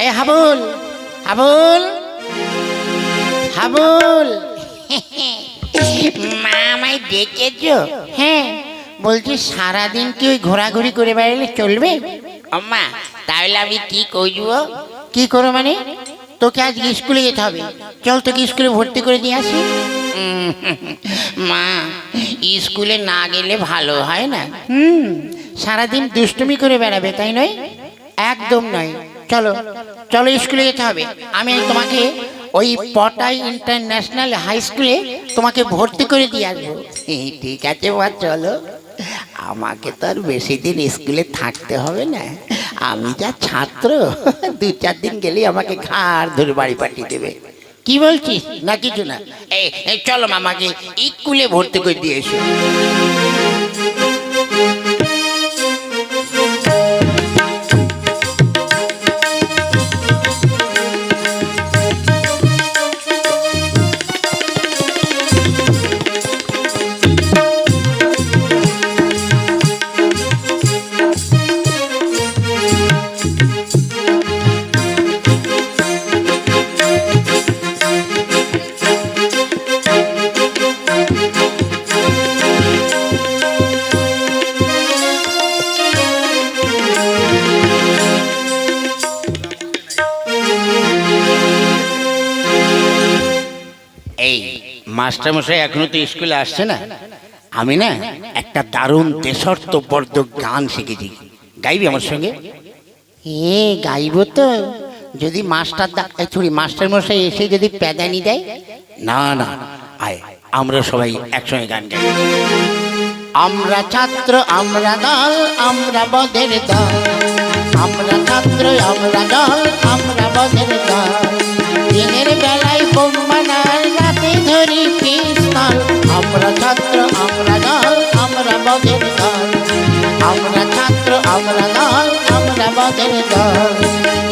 এ হাবুল, হাবুল, হাবুল। মা আমায় ডেকেছ? হ্যাঁ, বলছি সারাদিন কি ওই ঘোরাঘুরি করে বেড়ালে চলবে? মা তাহলে আমি কি করব? কি করো মানে? তোকে আজ স্কুলে যেতে হবে, চল তোকে স্কুলে ভর্তি করে দিয়ে আসি। মা স্কুলে না গেলে ভালো হয় না? সারাদিন দুষ্টুমি করে বেড়াবে তাই নয়? একদম নয়। চলো চলো, স্কুলে যেতে হবে। আমি তোমাকে ওই পটাই ইন্টারন্যাশনাল হাই স্কুলে তোমাকে ভর্তি করে দিয়ে আসবো। ঠিক আছে মা, চলো। আমাকে তো আর বেশি দিন স্কুলে থাকতে হবে না। আমি যা ছাত্র, 2-4 দিন গেলেই আমাকে ঘাড় ধরে বাড়ি পাঠিয়ে দেবে। কি বলছিস? না কিছু না। এই চলো মা, আমাকে স্কুলে ভর্তি করে দিয়ে এসো। এই মাস্টারমশাই এখনো তো স্কুলে আসছে না। আমি না একটা দারুণ দেশাত্মবোধক গান শিখেছি, গাইবি আমার সঙ্গে? এ গাইবো তো, যদি মাস্টার মশাই এসে যদি প্যাদানি দেয়। না না, আয় আমরা সবাই একসঙ্গে গান গাই। আমরা ছাত্র আমরা দল, আমরা বদের দল। আমরা ছাত্র আমরা দল, আমরা বদের দল। দিনের বেলায় বোম বানাই, রাতে ধরি পিস্তল। আমরা ছাত্র আমরা দল, আমরা বদের দল। আমরা ছাত্র আমরা দল, আমরা বদের দল।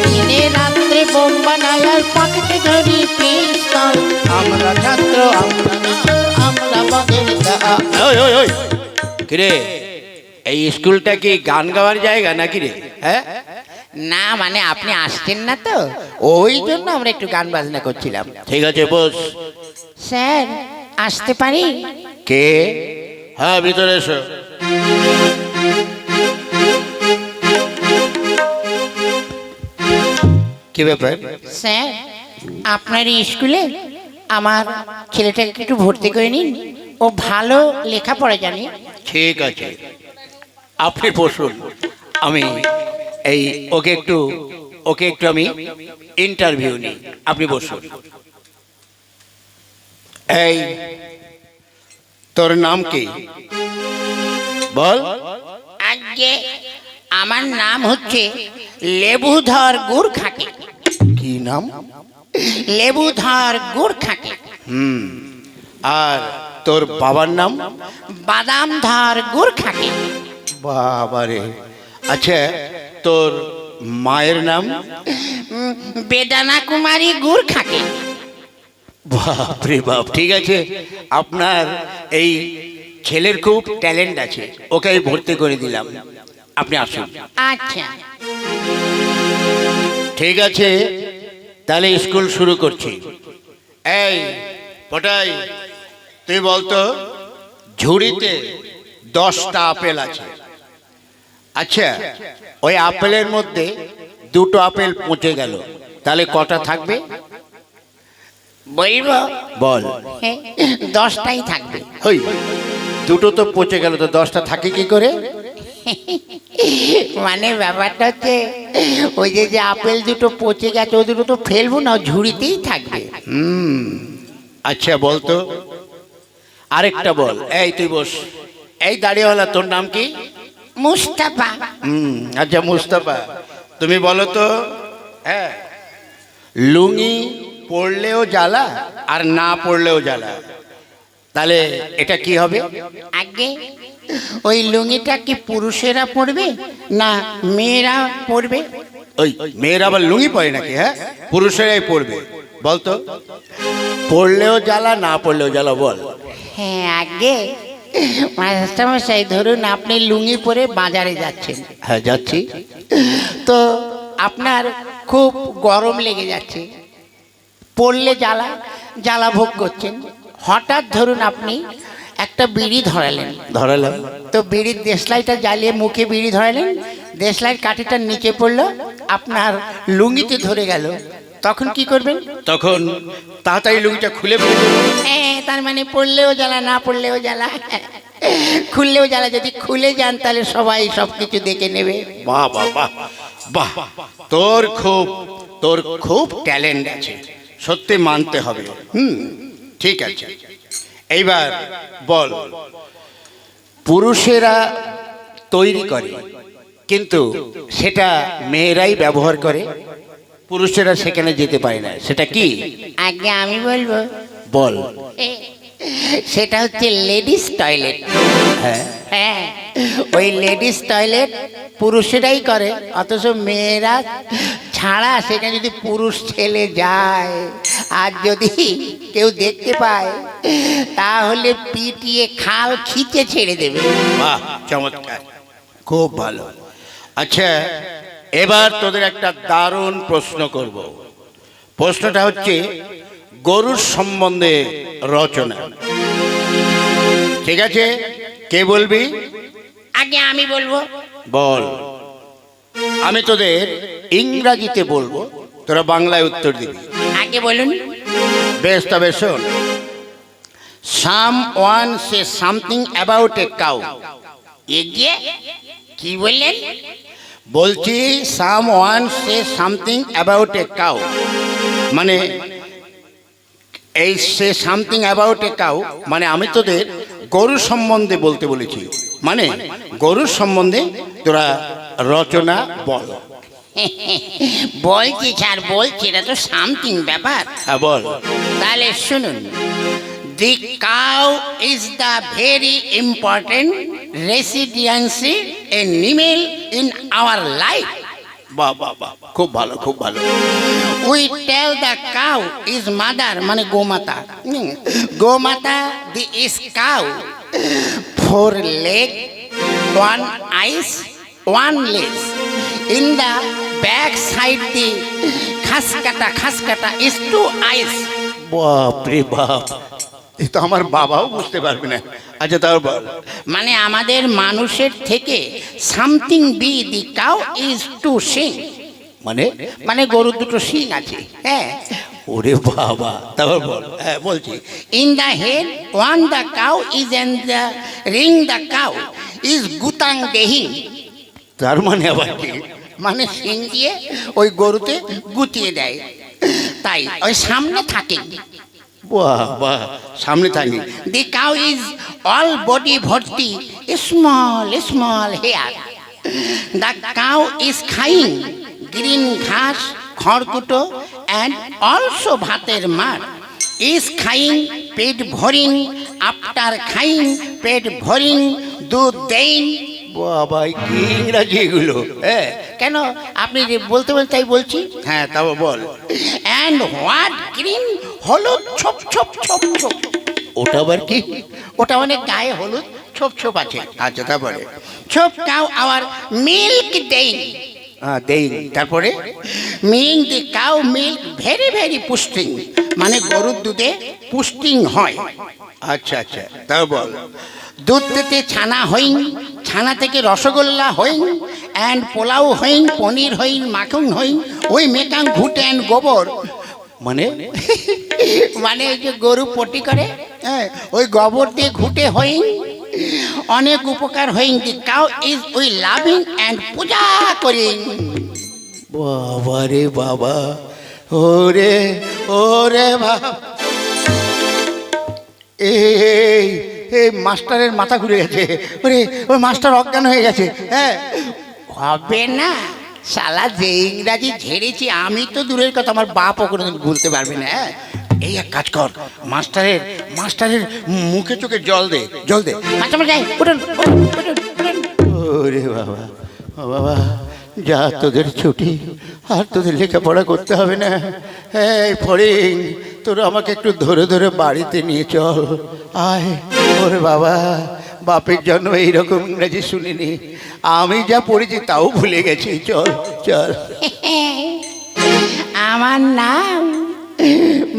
দিনে রাত্রে বোম বানাই আর পকেটে ধরি পিস্তল। আমরা ছাত্র আমরা দল, আমরা বদের দল। ওই ওই ওই, কিরে এই স্কুলটা কি গান গাওয়ার জায়গা নাকি রে? হ্যাঁ না মানে আপনি আসছেন না তো, ওই জন্য আমরা একটু গান বাজনা করছিলাম। ঠিক আছে বস। স্যার আসতে পারি? কে? হ্যাঁ ভিতরে এসো। কি ব্যাপার? স্যার আপনার এই স্কুলে আমার ছেলেটাকে একটু ভর্তি করে নিন, ও ভালো লেখাপড়া জানে। ঠিক আছে, আপনি বসুন। আমি এই ওকে একটু আমি ইন্টারভিউ নিই। আপনি বসুন। এই তোর নাম কি বল? আজকে আমার নাম হচ্ছে লেবুধর গুড় খাটে। কি নাম? লেবুধর গুড় খাটে। আর তোর বাবার নাম? বাদামধর গুড় খাটে। বাবারে। আচ্ছা, তোর মায়ের নাম? বেদানা কুমারী গুড় খাটে। বাপরে বাপ। ঠিক আছে, আপনার এই ছেলের খুব ট্যালেন্ট আছে, ওকে আমি ভর্তি করে দিলাম। আপনি আসুন। আচ্ছা ঠিক আছে, তাহলে স্কুল শুরু করছি। এই পটাই, তুই বলতো ঝুড়িতে 10টা আপেল আছে। আচ্ছা, ওই আপেলের মধ্যে 2টো আপেল পচে গেল, তাহলে কটা থাকবে? বলবো? বল। 10টাই থাকবে। ওই 2টো তো পচে গেল, তো 10টা থাকে কি করে? মানে ব্যাপারটা হচ্ছে ওই যে আপেল দুটো পচে গেছে, ওই দুটো তো ফেলবো না, ঝুড়িতেই থাকবে। আচ্ছা বলতো আরেকটা বল। এই তুই বস। এই দাঁড়িয়েওয়ালা, তোর নাম কি? মুস্তাফা। আচ্ছা মুস্তাফা, তুমি বলো তো, হ্যাঁ, লুঙ্গি পরলেও জ্বালা আর না পরলেও জ্বালা, তাহলে এটা কি হবে? আগে ওই লুঙ্গিটা কি পুরুষেরা পরবে না মেয়েরা পরবে? ওই মেয়েরা আবার লুঙ্গি পরে নাকি? হ্যাঁ, পুরুষেরাই পরবে। বলতো পরলেও জ্বালা না পরলেও জ্বালা, বল। হ্যাঁ আগে মাস্টারমশাই, ধরুন আপনি লুঙ্গি পরে বাজারে যাচ্ছেন। হ্যাঁ যাচ্ছি। তো আপনার খুব গরম লেগে যাচ্ছে, পড়লে জ্বালা জ্বালা ভোগ করছেন। হঠাৎ ধরুন আপনি একটা বিড়ি ধরালেন, ধরালাম। তো বিড়ির দেশলাইটা জ্বালিয়ে মুখে বিড়ি ধরালেন, দেশলাইয়ের কাঠিটা নিচে পড়লো, আপনার লুঙ্গিতে ধরে গেল, তখন কি করবেন? তখন তাড়াতাড়ি লুঙ্গিটা খুলে ফেলবো। হ্যাঁ, তার মানে পড়লেও জ্বালা, না পড়লেও জ্বালা, খুললেও জ্বালা। যদি খুলে যান তাহলে সবাই সব কিছু দেখে নেবে। বাহ বাহ বাহ বাহ, তোর খুব ট্যালেন্ট আছে, সত্যি মানতে হবে। ঠিক আছে, এইবার বল, পুরুষেরা তৈরি করে কিন্তু সেটা মেয়েরাই ব্যবহার করে, পুরুষেরা সেখানে যেতে পারে না, সেটা কি? আগে আমি বলবো। বল। সেটা হচ্ছে লেডিস টয়লেট। হ্যাঁ, হ্যাঁ, ওই লেডিস টয়লেট পুরুষেরাই করে, অথচ মেয়েরা ছাড়া সেখানে যদি পুরুষ ছেলে যায় আর যদি কেউ দেখতে পায় তাহলে পিটিয়ে খাল খিচে ছেড়ে দেবে। বাহ, চমৎকার, খুব ভালো। আচ্ছা, এবার তোদের একটা দারুণ প্রশ্ন করব। প্রশ্নটা হচ্ছে গরুর সম্বন্ধে রচনা। ঠিক আছে, কে বলবি? আগে আমি বলবো। বল। আমি তোদের ইংরাজিতে বলবো, তোরা বাংলায় উত্তর দিবি। আগে বলুন। বেশ, তবে শোন। Someone say something about a cow. এগিয়ে কি বললেন? বলছি someone say something about a cow, মানে এই say something about a cow মানে আমি তোদের গরু সম্বন্ধে বলতে বলেছি, মানে গরুর সম্বন্ধে তোরা রচনা বল। বলছি স্যার, বলছি, এটা তো সামথিং ব্যাপার। হ্যাঁ, বল। তাহলে শুনুন। The cow is the very important residency animal in our life. বাহ বাহ বাহ, খুব ভালো, খুব ভালো। We tell the cow is mother, মানে গোমাতা। গোমাতা the is cow, 4 leg, 1 eyes, 1 legs. In the back side the খাসকাটা is 2 eyes. বাপ রে বাপ, এ তো আমার বাবাও বুঝতে পারবে না। আচ্ছা, তাও বল। মানে আমাদের মানুষের থেকে something be the cow is to sing, মানে মানে গরুর দুটো শিং আছে। হ্যাঁ, ওরে বাবা, তারপর বল। হ্যাঁ, বলছি। In the head one the cow is and the ring the cow is গুতাং দেহি। তার মানে আবার কি? মানে শিং দিয়ে ওই গরুতে গুতিয়ে দেয়, তাই ওই সামনে থাকে। বাহ বাহ, সামনে থাকি। The cow is all body ভর্তি small hair. The cow is খাইং green ঘাস, খড়কুটো and also ভাতের মার। Is খাইং পেট ভরিং, after খাইং পেট ভরিং দুধ দেইন। বাবা, কি ইংরাজি এগুলো! হ্যাঁ, কেন আপনি যে বলতে বলতে তাই বলছি। হ্যাঁ, তাও বল। And what green, হলুদ ছোপ ছোপ ছোপ ছোপ। ওটা আবার কি? ওটা অনেক গায়ে হলুদ ছোপ ছোপ আছে। আচ্ছা, তারপরে? ছোপ কাউ আওয়ার মিল্ক দেই। হ্যাঁ, দেই। তারপরে? মিং the cow milk very very পুষ্টিং, মানে গরুর দুধে পুষ্টিং হয়। আচ্ছা আচ্ছা, তাও বল। দুধ থেকে ছানা হইং, ছানা থেকে রসগোল্লা হইং, অ্যান্ড পোলাও হইং, পনির হইং, মাখন হইং, ওই মেকাং ঘুটে অ্যান্ড গোবর। মানে মানে ওই যে গরু পটি করে, হ্যাঁ, ওই গোবর দিয়ে ঘুটে হইং, অনেক উপকার হইং। The cow is we loving and puja করিং। বাবা রে বাবা, ওরে ওরে বাবা, এই মাস্টারের মাথা ঘুরে গেছে। ওরে, ওই মাস্টার অজ্ঞান হয়ে গেছে। হ্যাঁ, হবে না শালা, যে ইংরাজি ঝেড়েছি আমি তো দূরের কথা, আমার বাপও কোনোদিন ভুলতে পারবে না। হ্যাঁ, এই এক কাজ কর, মাস্টারের মুখে চোখে জল দে, জল দে। মাস্টারমশাই উঠুন, উঠুন, উঠুন, উঠুন। ওরে বাবা, ও বাবা, যা তোদের ছুটি, আর তোদের লেখাপড়া করতে হবে না। এই ফড়িং, তোরা আমাকে একটু ধরে ধরে বাড়িতে নিয়ে চল, আয়। ওরে বাবা, বাপের জন্য এইরকম ইংরেজি শুনিনি, আমি যা পড়েছি তাও ভুলে গেছি। চল চল। আমার নাম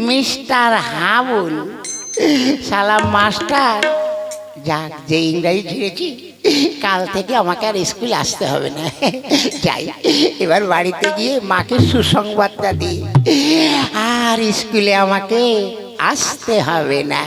মিস্টার হাবুল। সালাম মাস্টার, যাক যে ইংরাজি ঝিরেছি, কাল থেকে আমাকে আর স্কুল আসতে হবে না। যাই, এবার বাড়িতে গিয়ে মাকে সুসংবাদটা দিই, আর স্কুলে আমাকে আসতে হবে না।